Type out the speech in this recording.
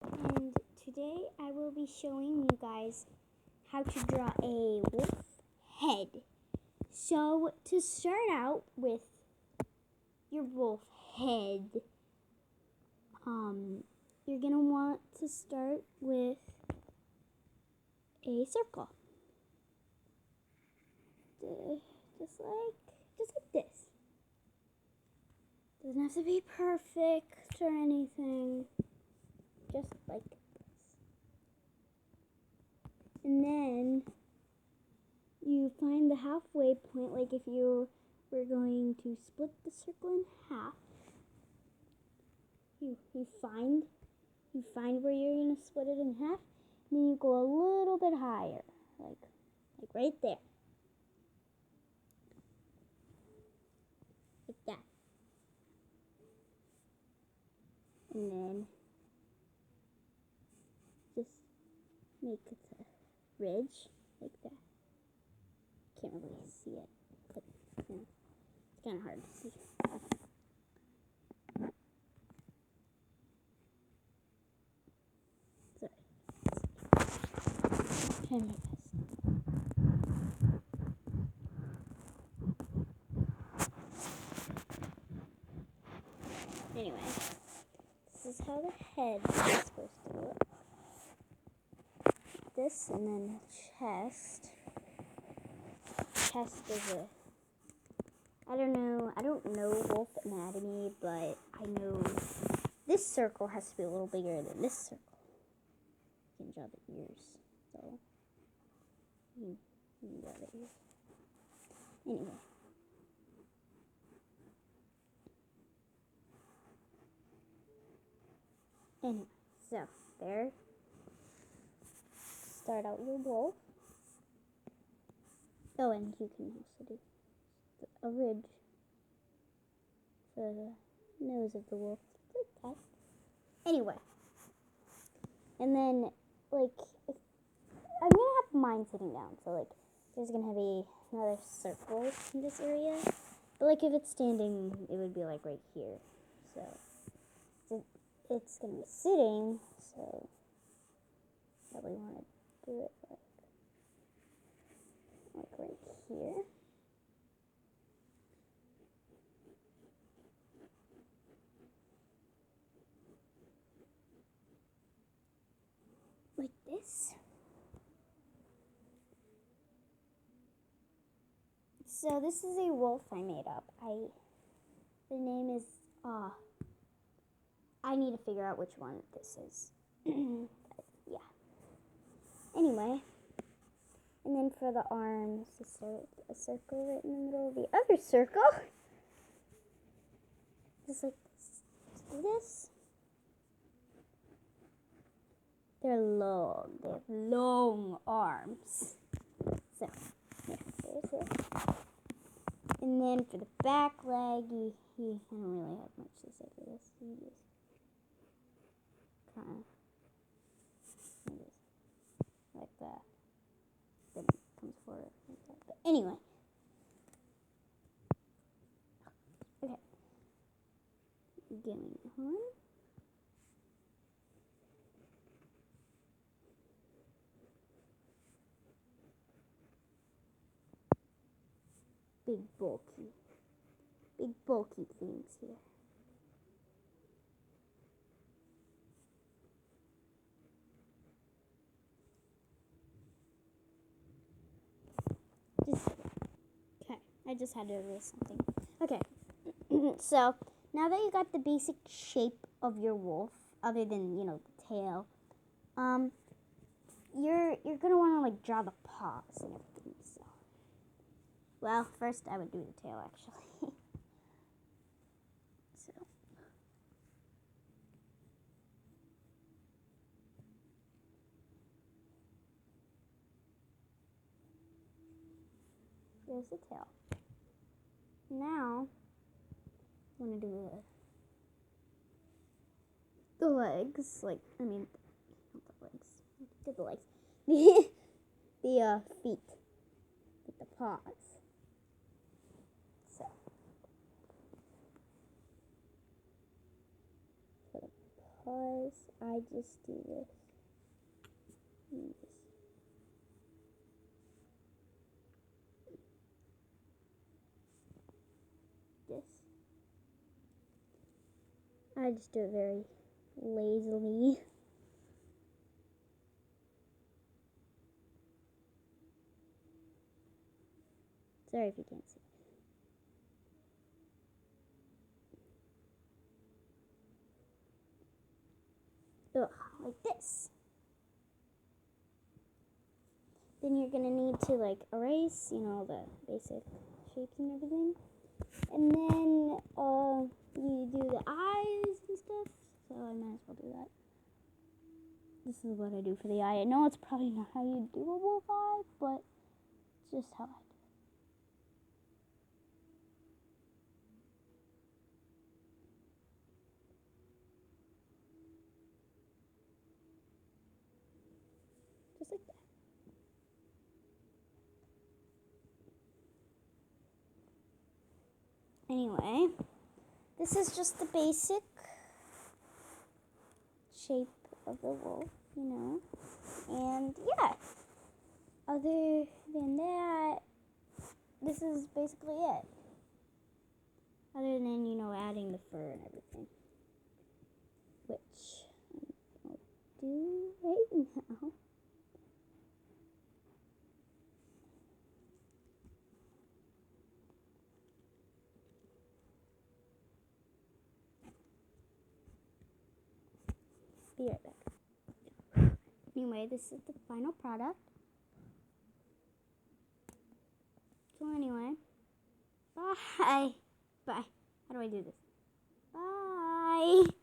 And today I will be showing you guys how to draw a wolf head. So to start out with your wolf head, you're gonna want to start with a circle. Just like this. Doesn't have to be perfect or anything. Just like this. And then you find the halfway point, like if you were going to split the circle in half. You find where you're gonna split it in half, and then you go a little bit higher, like right there. Like that. And then just make it a ridge like that. Can't really see it, but you know, it's kind of hard to see. Sorry. Try my best. Anyway, this is how the head is supposed to look. This, and then chest. Chest is I don't know wolf anatomy, but I know this circle has to be a little bigger than this circle. You can draw the ears, so you can draw the ears. Anyway. So there. Start out your wolf. Oh, and you can also do a ridge for the nose of the wolf, like that. Anyway, and then like I'm gonna have mine sitting down, so like there's gonna be another circle in this area. But like if it's standing, it would be like right here. So it's gonna be sitting, so probably want to do it like right here. Like this. So this is a wolf I made up. The name is I need to figure out which one this is. But, yeah. Anyway, and then for the arms, just start a circle right in the middle of the other circle. Just like this. They're long. They have long arms. So, yeah, there's it. And then for the back leg, I don't really have much to say for this. You just kind of like that. Then it comes forward like that. But anyway. Okay. Give me one. Big bulky things here. Okay, I just had to erase something. Okay, so now that you got the basic shape of your wolf, other than the tail, you're gonna want to like draw the paws and everything. So, well, first I would do the tail actually. So. There's the tail. Now, I'm going to do the legs. Not the legs. Did the legs. The feet. With the paws. So. For the paws. I just do this. This. I just do it very lazily. Sorry if you can't see. Ugh, like this. Then you're gonna need to like erase, the basic shapes and everything. And then you do the eyes and stuff. So I might as well do that. This is what I do for the eye. I know it's probably not how you do a wolf eye, but it's just how I do it. Just like that. Anyway, this is just the basic shape of the wolf, And yeah, other than that, this is basically it. Other than, adding the fur and everything. Which I'll do right now. Be right back. Anyway, this is the final product. So anyway, bye. Bye. How do I do this? Bye.